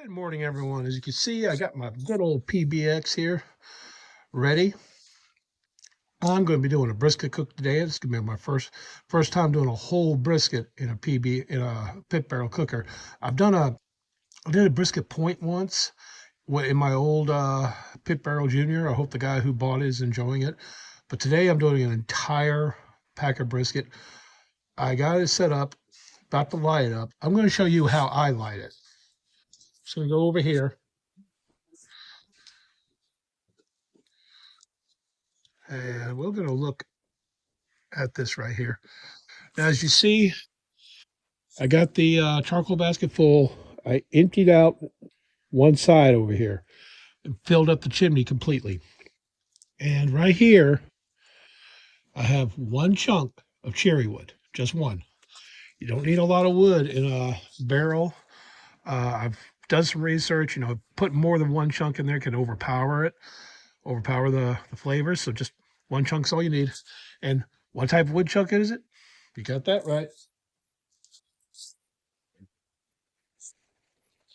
Good morning, everyone. As you can see, I got my good old PBX here ready. I'm going to be doing a brisket cook today. It's going to be my first time doing a whole brisket in a pit barrel cooker. I did a brisket point once in my old pit barrel junior. I hope the guy who bought it is enjoying it. But today I'm doing an entire pack of brisket. I got it set up, about to light it up. I'm going to show you how I light it. So we go over here and we're going to look at this right here. Now, as you see, I got the charcoal basket full. I emptied out one side over here and filled up the chimney completely. And right here, I have one chunk of cherry wood, just one. You don't need a lot of wood in a barrel. I've done some research. Put more than one chunk in there can overpower it, overpower the flavors. So just one chunk's all you need. And what type of wood chunk is it? You got that right.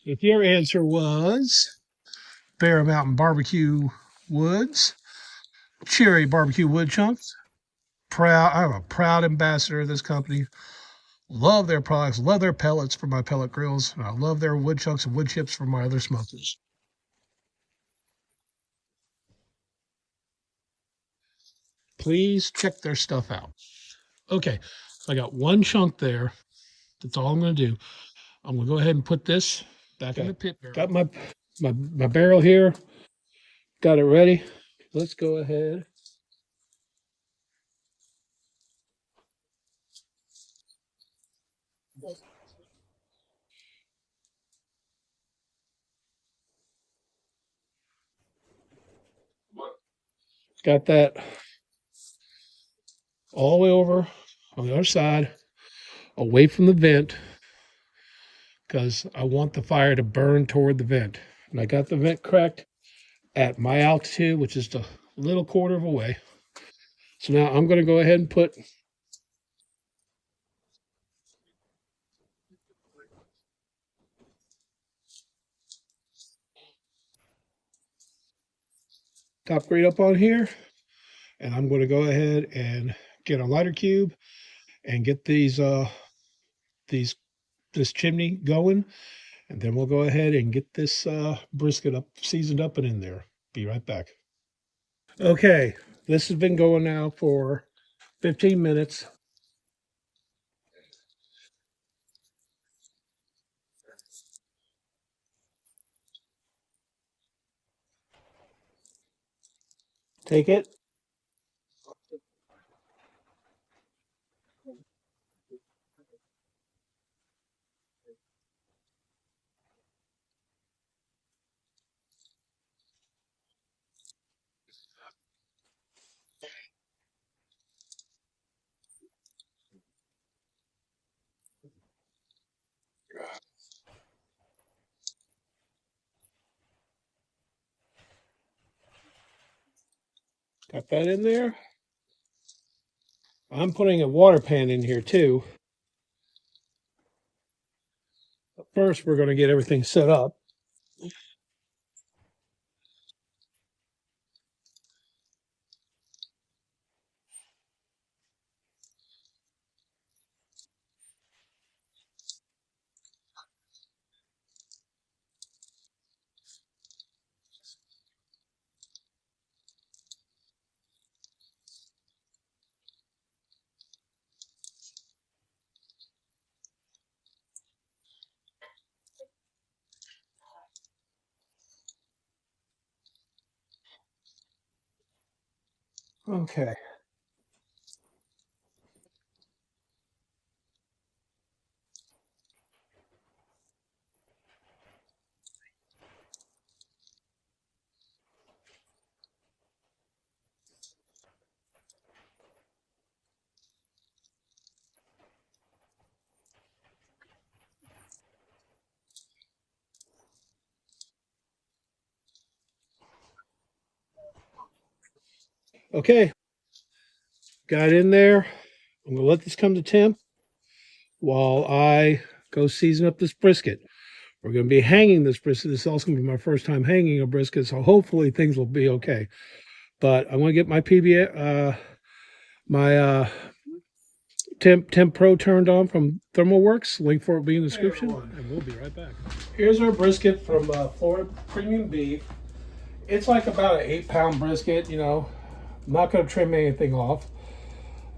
If your answer was Bear Mountain Barbecue Woods, cherry barbecue wood chunks. I'm a proud ambassador of this company. Love their products, love their pellets for my pellet grills, and I love their wood chunks and wood chips for my other smokers. Please check their stuff out. Okay, so I got one chunk there. That's all I'm going to do. I'm going to go ahead and put this back in the pit barrel. Got my barrel here. Got it ready. Let's go ahead. Got that all the way over on the other side, away from the vent, because I want the fire to burn toward the vent. And I got the vent cracked at my altitude, which is a little quarter of a way. So now I'm going to go ahead and put top grate up on here, and I'm going to go ahead and get a lighter cube and get these this chimney going, and then we'll go ahead and get this brisket up, seasoned up and in there. Be right back. Okay, this has been going now for 15 minutes. Take it. Got that in there. I'm putting a water pan in here too. First, we're going to get everything set up. Okay. Okay. Got it in there. I'm going to let this come to temp while I go season up this brisket. We're going to be hanging this brisket. This is also going to be my first time hanging a brisket, so hopefully things will be okay. But I'm going to get my PBX, my Temp Pro turned on from ThermalWorks. Link for it will be in the description. Hey, and we'll be right back. Here's our brisket from Florida Premium Beef. It's like about an 8-pound brisket, you know. I'm not going to trim anything off.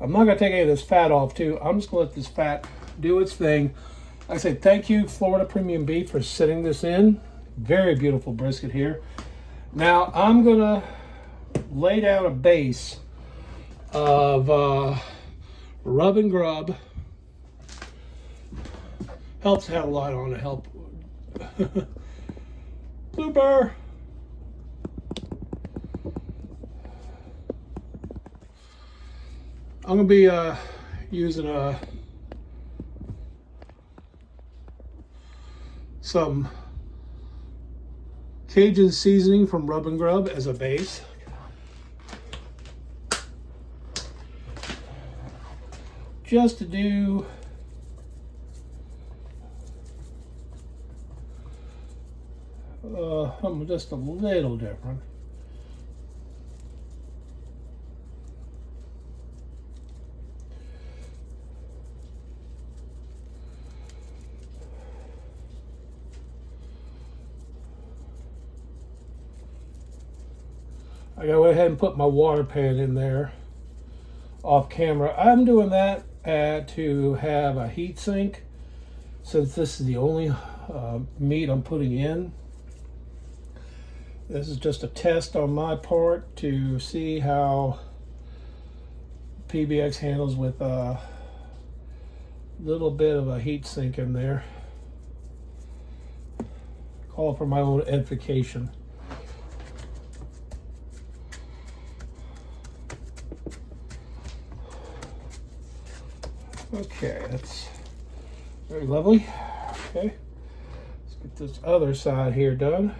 I'm not going to take any of this fat off, too. I'm just going to let this fat do its thing. Like I say, thank you, Florida Premium Beef, for sitting this in. Very beautiful brisket here. Now, I'm going to lay down a base of Rub and Grub. Helps have a lot on it. Help. Blooper. I'm going to be using some Cajun seasoning from Rub and Grub as a base. Just to do something just a little different. I gotta go ahead and put my water pan in there off camera. I'm doing that to have a heat sink, since this is the only meat I'm putting in. This is just a test on my part to see how PBX handles with a little bit of a heat sink in there. Call for my own edification. Okay, that's very lovely. Okay, let's get this other side here done.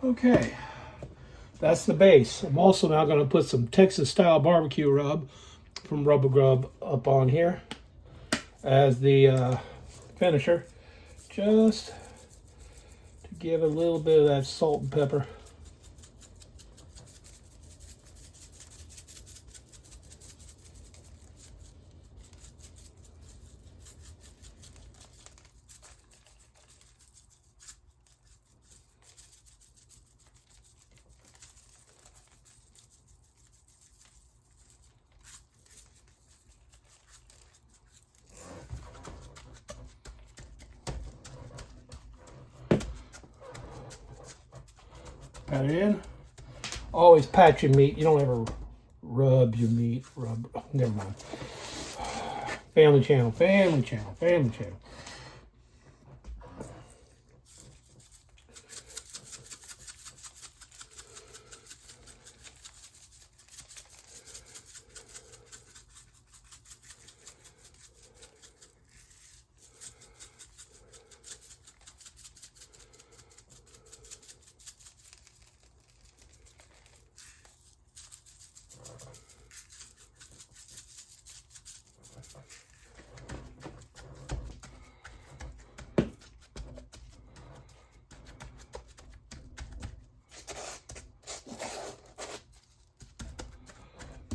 Okay, that's the base. I'm also now going to put some Texas style barbecue rub from Rub and Grub up on here as the finisher, just to give a little bit of that salt and pepper. Pat it in. Always pat your meat. You don't ever rub your meat. Rub. Oh, never mind. Family channel. Family channel. Family channel.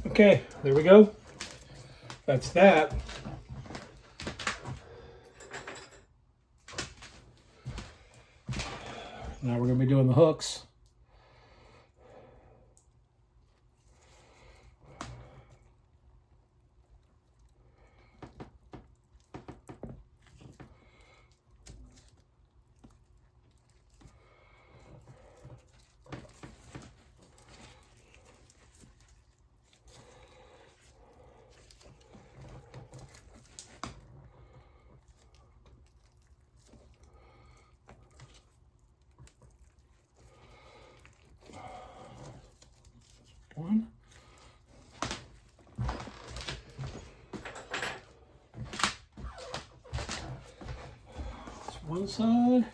Okay, there we go. That's that. Now we're going to be doing the hooks. one side.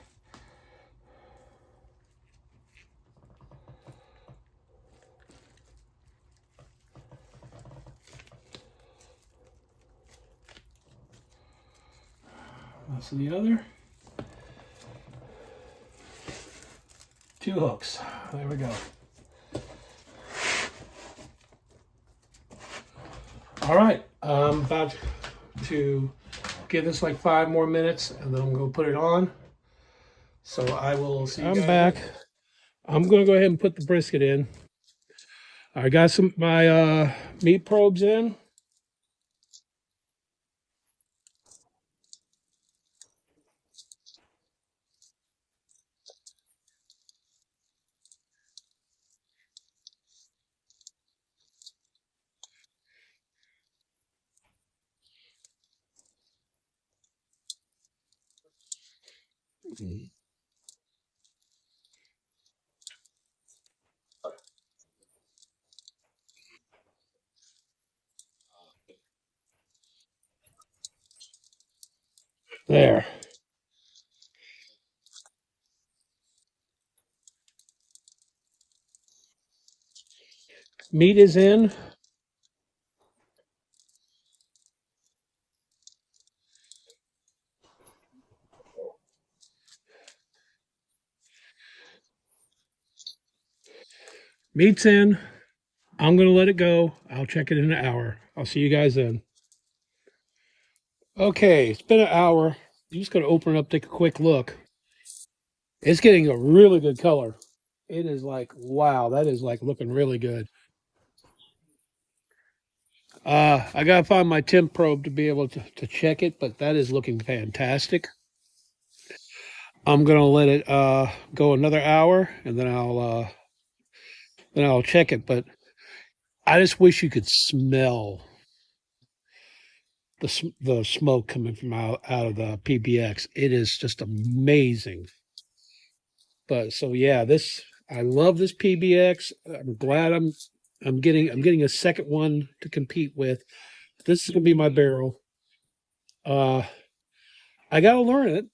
That's the other. 2 hooks. There we go. All right, I'm about to give this like 5 more minutes, and then I'm going to put it on. So I will see you guys. I'm back. I'm going to go ahead and put the brisket in. I got my meat probes in. There. Meat is in. Meat's in. I'm going to let it go. I'll check it in an hour. I'll see you guys then. Okay, it's been an hour. I'm just going to open it up, take a quick look. It's getting a really good color. It is like, wow, that is like looking really good. I got to find my temp probe to be able to check it, but that is looking fantastic. I'm going to let it go another hour, and then I'll check it. But I just wish you could smell the smoke coming from out of the PBX. It is just amazing. But so yeah, I love this PBX. I'm glad I'm getting a second one to compete with. This is gonna be my barrel. Uh, I gotta learn it,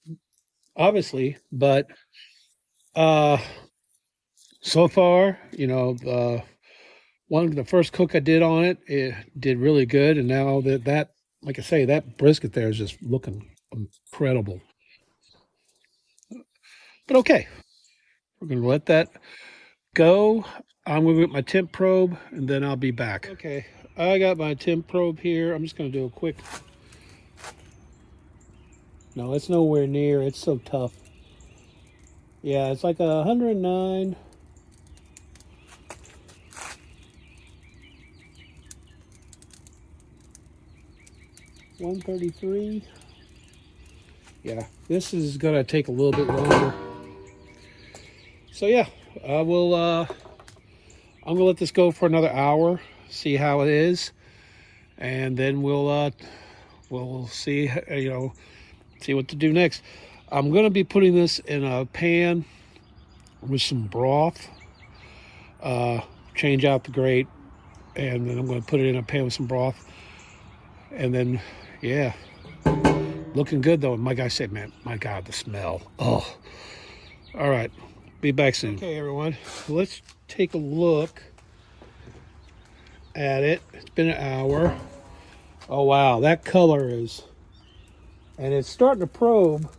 obviously, but uh, so far, the first cook I did on it, it did really good, and now that like I say, that brisket there is just looking incredible. But okay, we're gonna let that go. I'm gonna get my temp probe, and then I'll be back. Okay, I got my temp probe here. I'm just gonna do a quick. No, it's nowhere near. It's so tough. Yeah, it's like 109. 133. Yeah, this is gonna take a little bit longer. So yeah, I will. I'm gonna let this go for another hour, see how it is, and then we'll see. See what to do next. I'm gonna be putting this in a pan with some broth. Change out the grate, and then I'm gonna put it in a pan with some broth, and then yeah, looking good though. My guy said, man, my God, the smell. Oh, all right. Be back soon. Okay, everyone. Let's take a look at it. It's been an hour. Oh, wow. That color is... And it's starting to probe.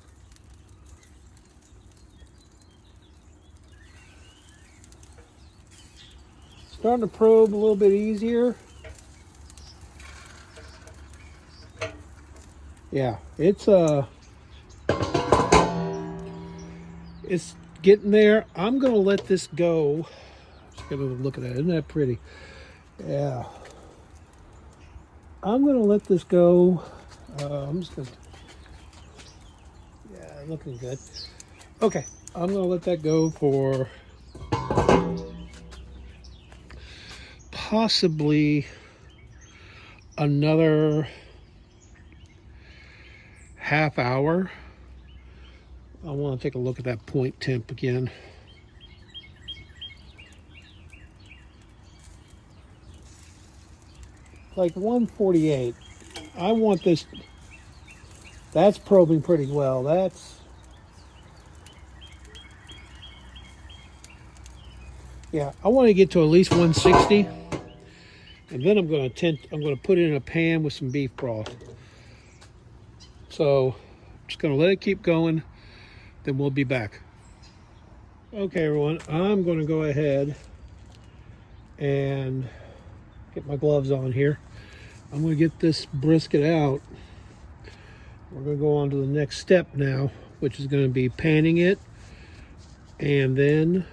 Starting to probe a little bit easier. Yeah, it's getting there. I'm gonna let this go. Just gonna look at that. Isn't that pretty? Yeah. I'm gonna let this go. I'm just gonna. Yeah, looking good. Okay, I'm gonna let that go for possibly another half hour. I want to take a look at that point temp again. Like 148. I want this. That's probing pretty well. Yeah, I want to get to at least 160, and then I'm going to put it in a pan with some beef broth. So, just going to let it keep going, then we'll be back. Okay, everyone, I'm going to go ahead and get my gloves on here. I'm going to get this brisket out. We're going to go on to the next step now, which is going to be panning it and then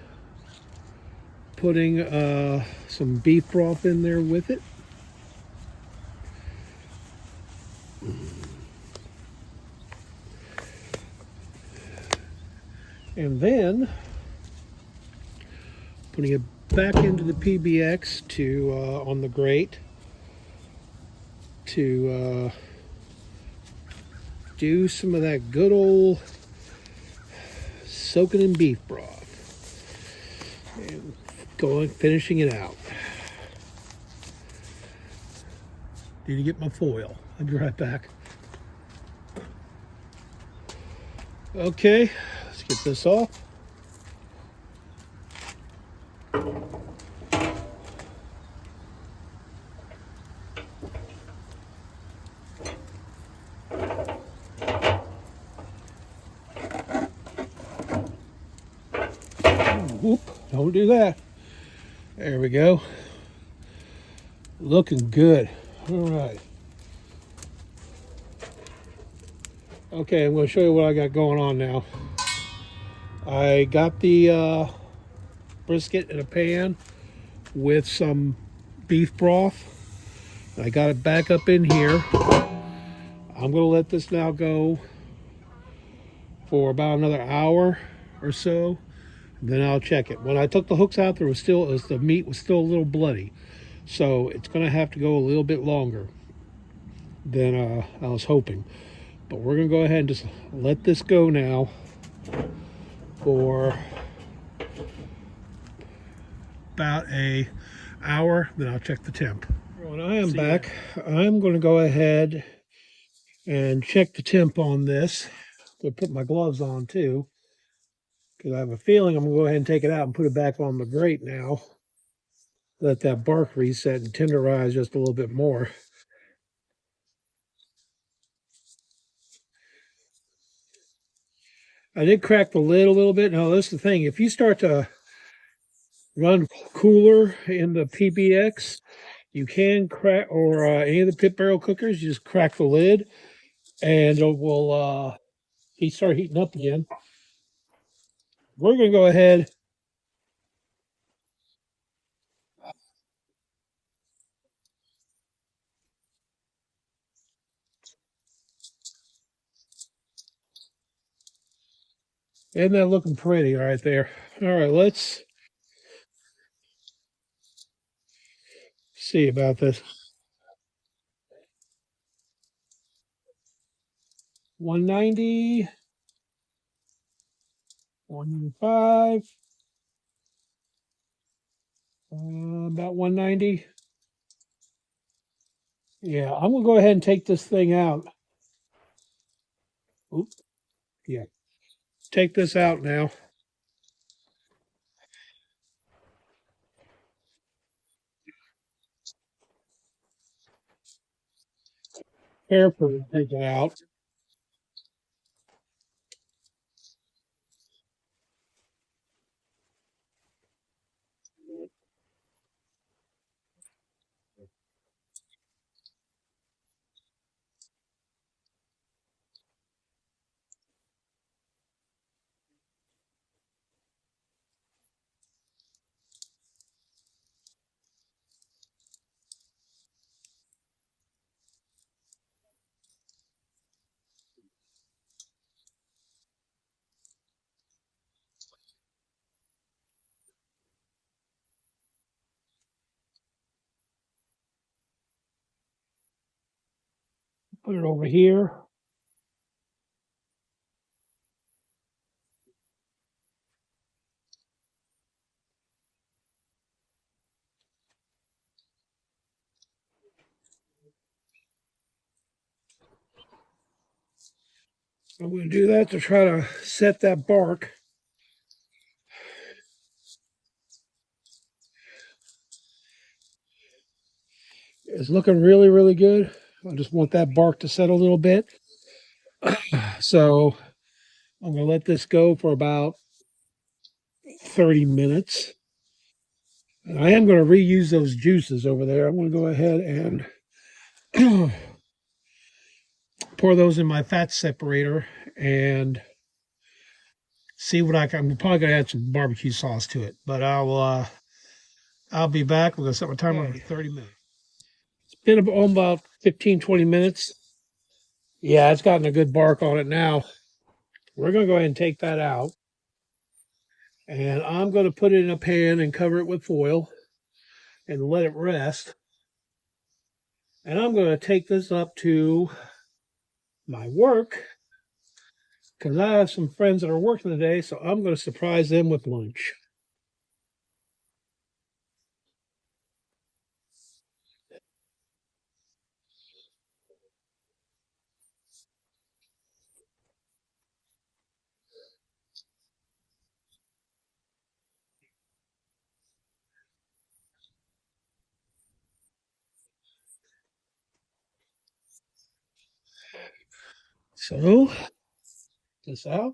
putting some beef broth in there with it. And then putting it back into the PBX to on the grate to do some of that good old soaking in beef broth and finishing it out. Need to get my foil. I'll be right back. Okay, let's get this off. Whoop, don't do that. There we go. Looking good. All right. Okay, I'm going to show you what I got going on now. I got the brisket in a pan with some beef broth. I got it back up in here. I'm going to let this now go for about another hour or so. Then I'll check it. When I took the hooks out, the meat was still a little bloody. So it's going to have to go a little bit longer than I was hoping. But we're going to go ahead and just let this go now for about an hour. Then I'll check the temp. When I am back, I'm going to go ahead and check the temp on this. I'm going to put my gloves on too, because I have a feeling I'm going to go ahead and take it out and put it back on the grate now. Let that bark reset and tenderize just a little bit more. I did crack the lid a little bit. Now, that's the thing. If you start to run cooler in the PBX, you can crack, or any of the Pit Barrel cookers, you just crack the lid and it will start heating up again. We're going to go ahead. Isn't that looking pretty right there? All right, let's see about this. 190, 195, about 190. Yeah, I'm going to go ahead and take this thing out. Oop, yeah, take this out now. Carefully take it out. Put it over here. I'm going to do that to try to set that bark. is looking really, really good. I just want that bark to settle a little bit. So I'm going to let this go for about 30 minutes. And I am going to reuse those juices over there. I'm going to go ahead and pour those in my fat separator and see what I can. I'm probably going to add some barbecue sauce to it, but I'll be back. We're going to set my timer for 30 minutes. It's been about 15, 20 minutes. Yeah, it's gotten a good bark on it now. We're going to go ahead and take that out. And I'm going to put it in a pan and cover it with foil and let it rest. And I'm going to take this up to my work because I have some friends that are working today, so I'm going to surprise them with lunch. So, this out.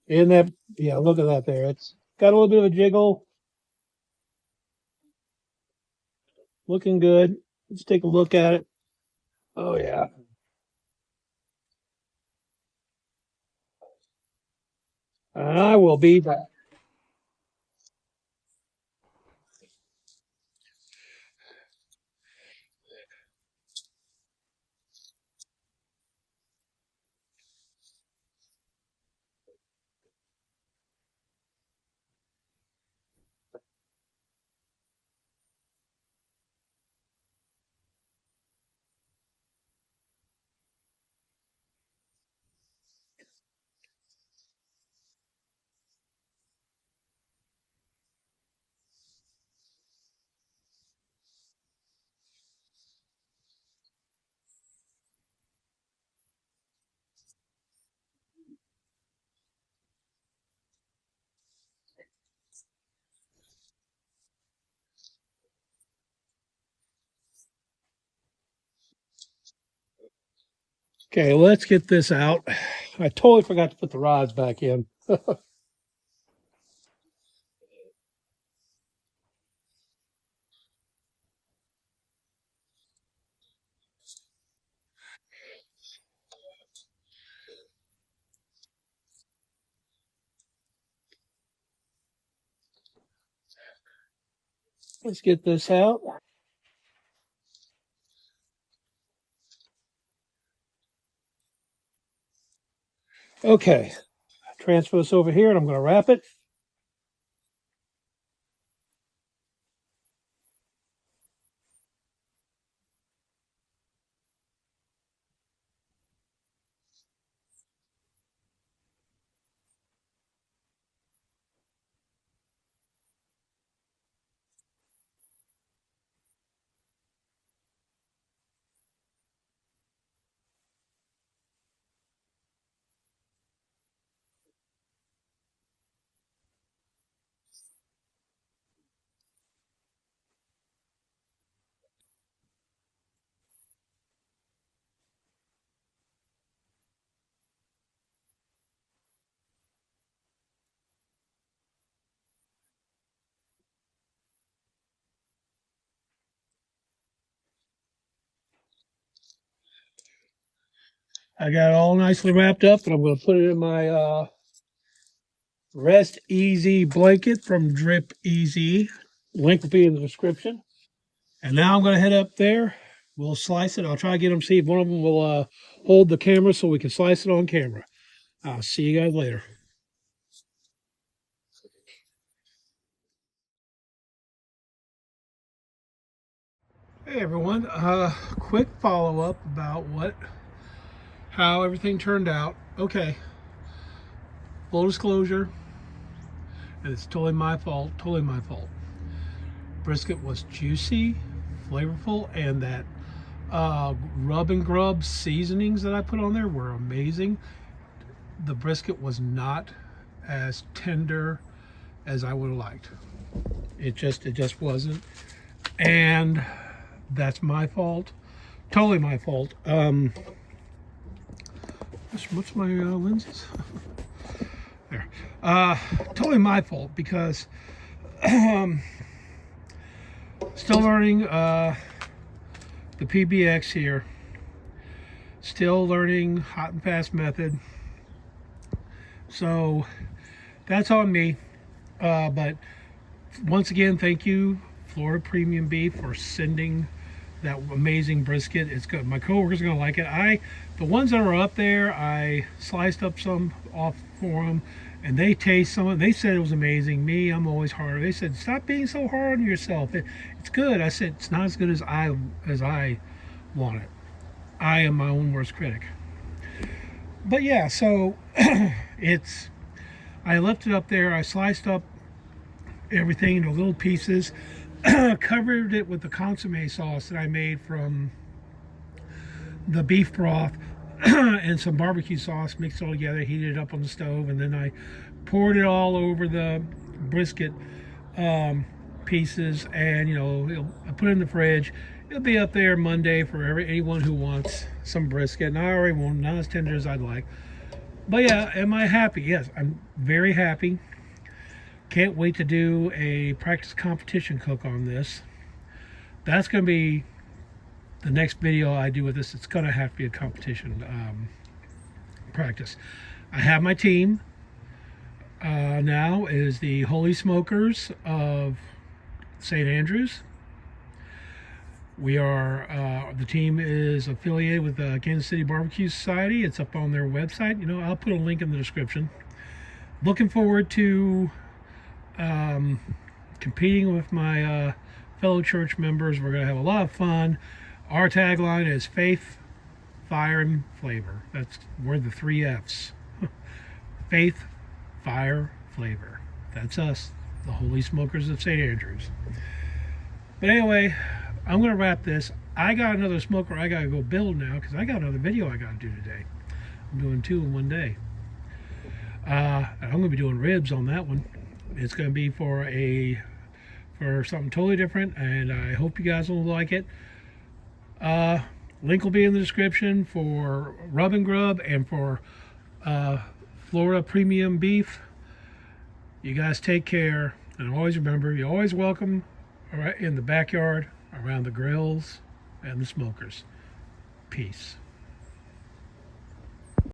And that, yeah, look at that there. It's got a little bit of a jiggle. Looking good. Let's take a look at it. Oh, yeah. And I will be back. Okay, let's get this out. I totally forgot to put the rods back in. Let's get this out. Okay, transfer this over here and I'm going to wrap it. I got it all nicely wrapped up and I'm going to put it in my Rest Easy blanket from Drip Easy. Link will be in the description. And now I'm going to head up there. We'll slice it. I'll try to get them, see if one of them will hold the camera so we can slice it on camera. I'll see you guys later. Hey everyone, quick follow-up about how everything turned out. Okay, full disclosure, and it's totally my fault, Brisket was juicy, flavorful, and that rub and grub seasonings that I put on there were amazing. The brisket was not as tender as I would have liked. It just wasn't. And That's my fault. Totally my fault. What's my lenses? There. Totally my fault because still learning the PBX here. Still learning hot and fast method. So that's on me. But once again, thank you, Florida Premium Beef, for sending that amazing brisket. It's good. My coworkers are gonna like it. The ones that are up there, I sliced up some off for them, and they taste some of it. They said it was amazing. Me, I'm always hard. They said, stop being so hard on yourself. It's good. I said, it's not as good as I want it. I am my own worst critic. But yeah, so I left it up there. I sliced up everything into little pieces, covered it with the consomme sauce that I made from the beef broth and some barbecue sauce, mixed it all together, heated it up on the stove, and then I poured it all over the brisket pieces, and I put it in the fridge. It'll be up there Monday for anyone who wants some brisket. And I already won't, not as tender as I'd like. But yeah, am I happy? Yes, I'm very happy. Can't wait to do a practice competition cook on this. That's going to be the next video I do with this. It's going to have to be a competition practice. I have my team now. Is the Holy Smokers of St. Andrews. We are, the team is affiliated with the Kansas City Barbecue Society. It's up on their website. I'll put a link in the description. Looking forward to competing with my fellow church members. We're going to have a lot of fun. Our tagline is faith, fire, and flavor. We're the 3 F's. Faith, fire, flavor. That's us, the Holy Smokers of St. Andrews. But anyway, I'm going to wrap this. I got another smoker I got to go build now because I got another video I got to do today. I'm doing 2 in one day. I'm going to be doing ribs on that one. It's going to be for something totally different, and I hope you guys will like it. Link will be in the description for Rub and Grub and for Florida Premium Beef. You guys take care, and always remember, you're always welcome in the backyard, around the grills and the smokers. Peace.